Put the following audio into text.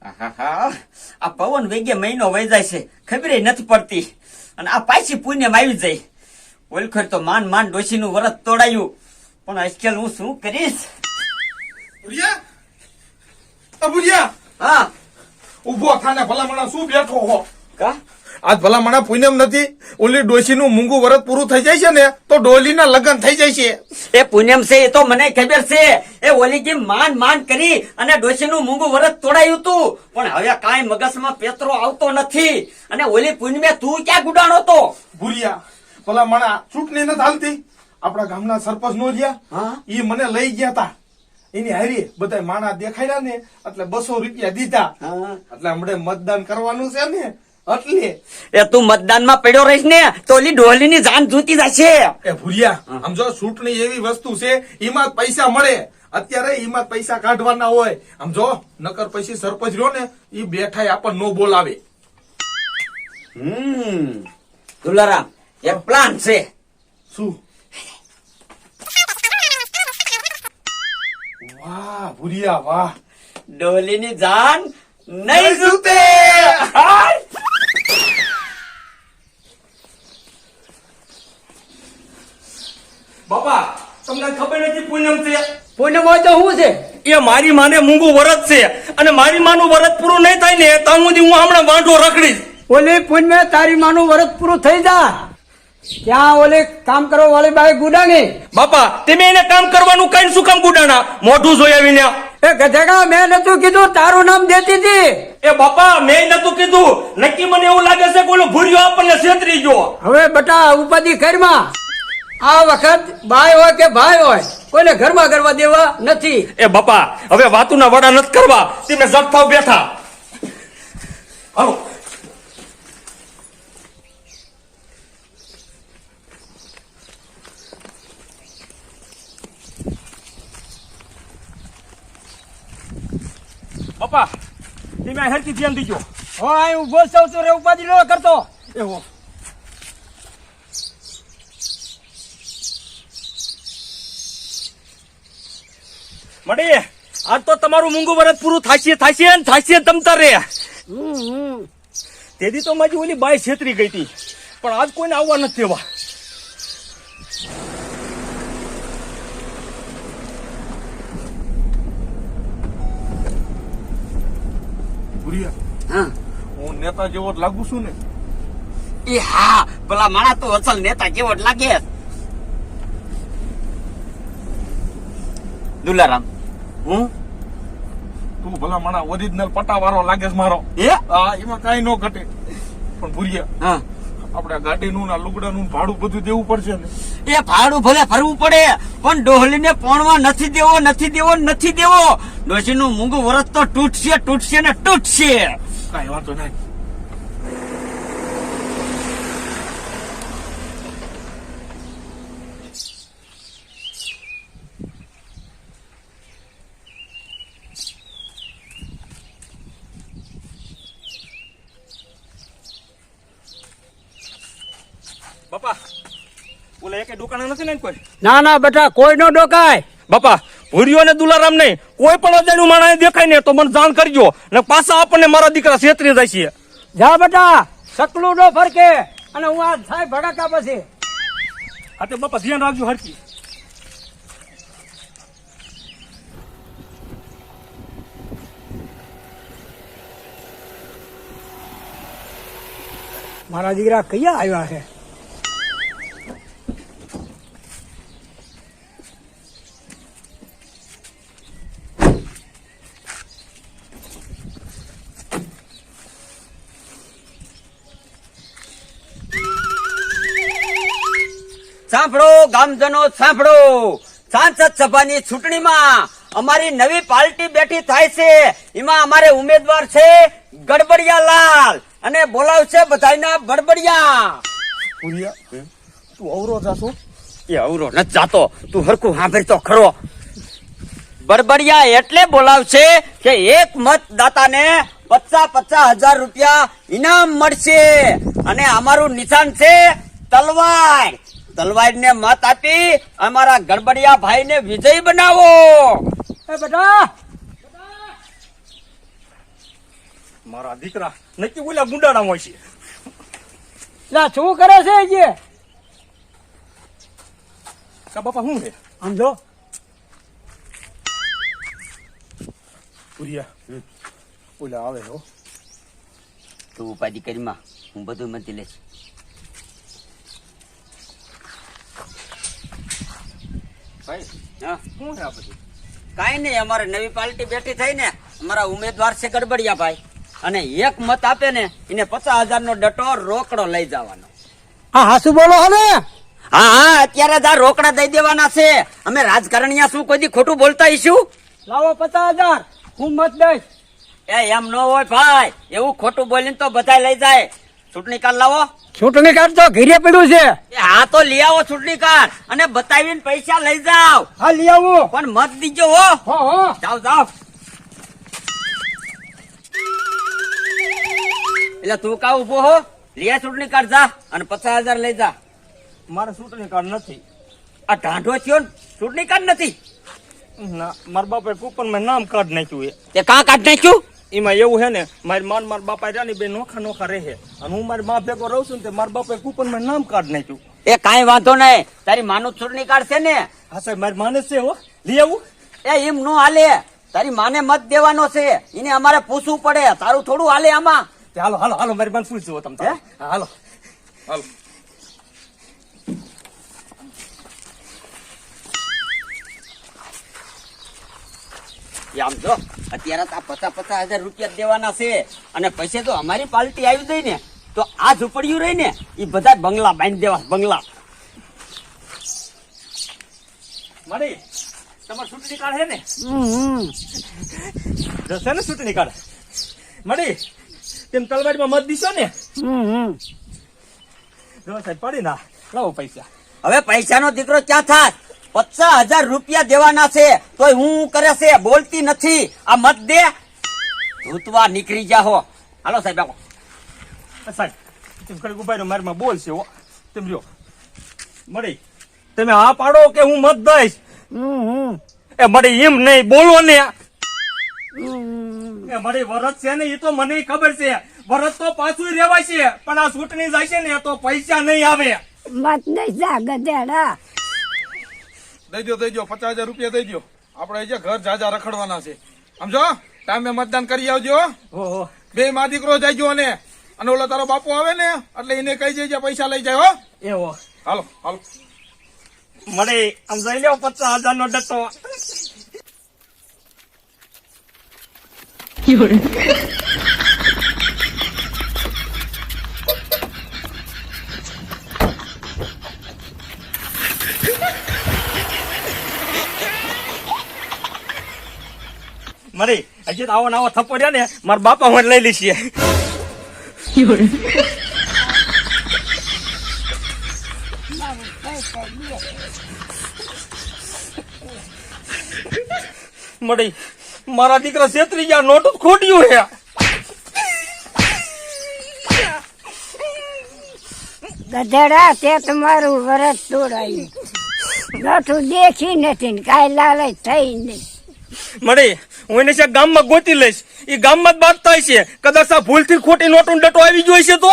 આ પવન વેગે મહિનો વહી જાય છે, ખબર નથી પડતી. અને આ પાછી પુણ્યમાં આવી જાય. ઓલખર તો માંડ ડોશી નું વરત તોડાયું, પણ આજકાલ હું શું કરીશ? હા, ઉભો થાને ભલામણા શું બેઠો હો? કા આજ ભલામણા પૂનમ નથી, ઓલી ડોશી નું મૂંગું વરત પૂરું થઈ જાય છે ને તો ડોલી ના લગ્ન થઈ જાય છે. એ પુણ્યમ છે, એ તો મને ખબર છે. એ ઓલી કે માંડ કરી અને ડોશી નું મૂંગું વરત તોડાયું તું, પણ હવે કાંઈ મગજમાં પેતરો આવતો નથી. અને ઓલી પુણ્યમે તું ક્યાં ગુડાણો તો? ભૂરિયા ભલામણા ચૂંટણી નથી હાલતી, આપણા ગામના સરપંચ નો રહ્યા, ઈ મને લઈ ગયા તા. એની હારી બધા માણા દેખાડ્યા ને એટલે 200 રૂપિયા દીધા. એટલે હમણાં મતદાન કરવાનું છે ને એટલે. એ તું મતદાનમાં પડ્યો રહીશ ને તો ઓલી ડોહલી ની જાન જૂતી જશે. એ ભૂરિયા આમ જો ચૂંટણી એવી વસ્તુ છે, એમાં પૈસા મળે. અત્યારે એમાં પૈસા કાઢવાના હોય. આમ જો નકર પછી સરપંચ રહ્યો ને ઈ બેઠાય આપણને નો બોલાવે. દુલારામ, એક પ્લાન છે. શું? વાહ ભૂરિયા વાહ, ડોલી ની જાન નહીં જૂતે. બાપા તમને ખબર નથી પૂનમ છે? પૂનમ હોય તો શું છે? એ મારી માને મૂંગું વરત છે, અને મારી માનું વરત પૂરું નહીં થાય ને તો હું હમણાં વાંઢો રખડીશ. ઓલી પૂનમે તારી માનું વરત પૂરું થઈ જા, ત્યાં ઓલી કામ કરવા વાળી બાઈ ગુડાણી. બાપા તમે એને કામ કરવાનું કઈ શું કામ ગુડાણા? મોઢું જોઈ આવીને. એ ગધેડા, મેં નતું કીધું, તારું નામ દેતી હતી. એ બાપા મેં નતું કીધું, નક્કી મને એવું લાગે છે કે ઓલો ભૂર્યો આપણને છેતરી ગયો. હવે બટા ઉપાધિ ઘરમાં, આ વખત બાઈ હોય કે ભાઈ હોય કોઈને ઘરમાં કરવા દેવા નથી. એ બાપા હવે વાતુના વડા નથી કરવા, તમે જટ થાવ બેઠા. હાલો. બાપા તમે આ હેરકી ધ્યાન દીજો. હો અહીં ઉભો સૌ તો રે, ઉપાધિ ન કરતો. એવો મડી આજ તો તમારું મૂંગું વરસ પૂરું થાશે તમતાર રે. તેથી તો મારી ઓલી બાઈ છેતરી ગઈ હતી, પણ આજ કોઈને આવવા નથી દેવા. ભૂરિયા હું નેતા જેવો જ લાગુ છું ને? એ હા, ભલા માણા તો અસલ નેતા જેવો જ લાગે. દુલારામ, હું તું ભલા માણા ઓરિજિનલ પટાવાળો લાગે છે મારો. હા, એમાં કઈ નો ઘટે. પણ ભૂરિયા આપણે ગાડીનું ના લુગડાનું ભાડું બધું દેવું પડશે ને? એ ભાડું ભલે ભરવું પડે, પણ ડોહલીને પોણવા નથી દેવો. ડોશીનું મૂંગું વરસ તો તૂટશે ને તૂટશે. કઈ વાંધો નહીં. બાપા ઓલા એકે દુકાને નથી ને કોઈ? ના ના બેટા, કોઈ નો ડોકાય. બાપા ભૂર્યો ને દુલારામ નહીં, કોઈ પણ અજાણ્યું માણસ દેખાય ને તો મને જાણ કરજો, ને પાછા આપણને મારા દીકરા છેતરી જાય છે. જા બેટા, સકલું નો ફરકે, અને હું આ થાય ભડાકા પછી. હા તે બાપા ધ્યાન રાખજો હરકી. મારા દીકરા કયા આવ્યા છે? સાંભળો ગામજનો, સાંભળો. સાંસદ સભાની ચૂંટણીમાં અમારી નવી પાર્ટી બેઠી થાય છે. એમાં અમારે ઉમેદવાર છે ગડબડિયા લાલ, અને બોલાવશે બધાયના બડબડિયા. ભૂરિયા તું અવરો જાશો? એ અવરો નથી જાતો, તું હરખું સાંભળ તો ખરો. બડબડિયા એટલે બોલાવશે કે એક મતદાતાને 50,000 રૂપિયા ઇનામ મળશે, અને અમારું નિશાન છે તલવાર. તલવારને મત આપી અમારા ગડબડિયા ભાઈને વિજય બનાવો. એ બેટા મારા દીકરા નક્કી ઓલા ગુંડાળામાં છે. લા શું કરે છે જે કા બાપા શું છે? સમજો ભૂરિયા ઓલા આવે હો. તું ઉપાધિ કરીમાં હું બધું મતી લઈશ. ભાઈ હા શું છે આ બધું? કાંઈ નહીં, અમારે નવી પાર્ટી બેઠી થઈ ને, અમારા ઉમેદવાર છે ગડબડિયા ભાઈ, અને એક મત આપે ને એને 50,000 નો ડટો રોકડો લઈ જવાનો. હા હાસુ બોલો હો ને હા હા, અત્યારે જ આ રોકડા દઈ દેવાના છે. અમે રાજકારણીયા શું કોઈ દી ખોટું બોલતા ઈશું? લાવો 50,000 હું મત દઈશ. એમ ન હોય ભાઈ, એવું ખોટું બોલીને તો બધા લઈ જાય. ચૂંટણી કાર્ડ લાવો. ચૂંટણી કાર્ડ તો ઘીરે પડ્યું છે. હા તો લઈ આવો ચૂંટણી કાર્ડ અને બતાવીને પૈસા લઈ જાઓ. હા લઈ આવું. પણ મત દીજો હો. હો જાઓ જાઓ. એટલે તું કા ઉભો હો? લે ચૂંટણી કાર્ડ જા અને 50,000 લઈ જા. મારે ચૂંટણી કાર્ડ નથી. આ ઢાંઢો થયો ને, ચૂંટણી કાર્ડ નથી. ના, મારા બાપાએ કૂપનમાં નામ કાઢ નાખ્યું છે. તે કાં કાઢ નાખ્યું? એમાં એવું છે ને, મારી માન મારા બાપા રહ્યા ને બે નોખા નોખા રહે અને હું મારી મા ભેગો રહું છું ને તે મારા બાપાએ કૂપનમાં નામ કાઢ નાખ્યું. એ કાંઈ વાંધો નહીં, તારી માનું ચૂંટણી કાર્ડ છે ને. હા સાહેબ, મારી માને છે હો. લઈ આવું? એ એમ નો હાલે, તારી માને મત દેવાનો છે, એને અમારે પૂછવું પડે. તારું થોડું હાલે આમાં. તે હાલો હાલો હાલો, મારી માન પૂછજો તમે તારે. હા, હાલો હાલો. આમ જો અત્યારે તો આ 50,000 રૂપિયા દેવાના છે, અને પૈસે તો અમારી પાર્ટી આવી ગઈ ને તો આ ઝૂંપડિયું રહી ને એ બધા બંગલા બાંધી દેવા. બંગલા મારી તમારે ચૂંટણી કાર્ડ છે ને? જશે ને ચૂંટણી કાર્ડ? મળી તેમ તલવાડીમાં મત દીશો ને? જો સાહેબ પડી ના લાવો પૈસા. હવે પૈસાનો દીકરો ક્યાં થાત? 50,000 રૂપિયા દેવાના છે તોય હું કરે છે, બોલતી નથી. આ મત દે, ધૂતવા નીકળી જા હો. હાલો સાહેબ આવો. સાહેબ તેમ કરી ઉભા રહ્યો, મારીમાં બોલ છે હો. તેમ રહ્યો મળી તમે હા પાડો કે હું મત દઈશ. એ મળી એમ નહીં બોલો ને. એ મળી વરસ છે ને એ તો મને ખબર છે, વરસ તો પાછું રેવાય છે, પણ આ ચૂંટણી જાય છે ને તો પૈસા નહીં આવે. મત નહીં જા ગધેડા. દઈ દો 50,000 રૂપિયા દઈ દો. આપણે જે ઘર જાજા રખડવાના છે. સમજો, ટાઈમે મતદાન કરી આવજો. ઓહો બે માં દીકરો જાયજો અને ઓલો તારો બાપુ આવે ને એટલે એને કહી દેજે પૈસા લઈ જાય હો. એવો હાલો હાલો. મળે આમ જઈ લ્યો 50,000 નો ડટ્ટો. મરી હજી તો આવો નવો થપ્પો રહ્યો ને મારા બાપા મને લઈ લીધી મળી મારા દીકરા છેતરી ગયા, નોટું ખોટ્યું હે. ગધેડા તે તમારું વરસ તોડાયું. નઠું દેખી નથી ને કાંઈ લાલચ થઈ નહીં. મળી હું એને છે ગામમાં ગોતી લઈશ, એ ગામમાં જ બાદ થાય છે. કદાચ આ ભૂલથી ખોટી નોટું ડટો આવી ગયો છે તો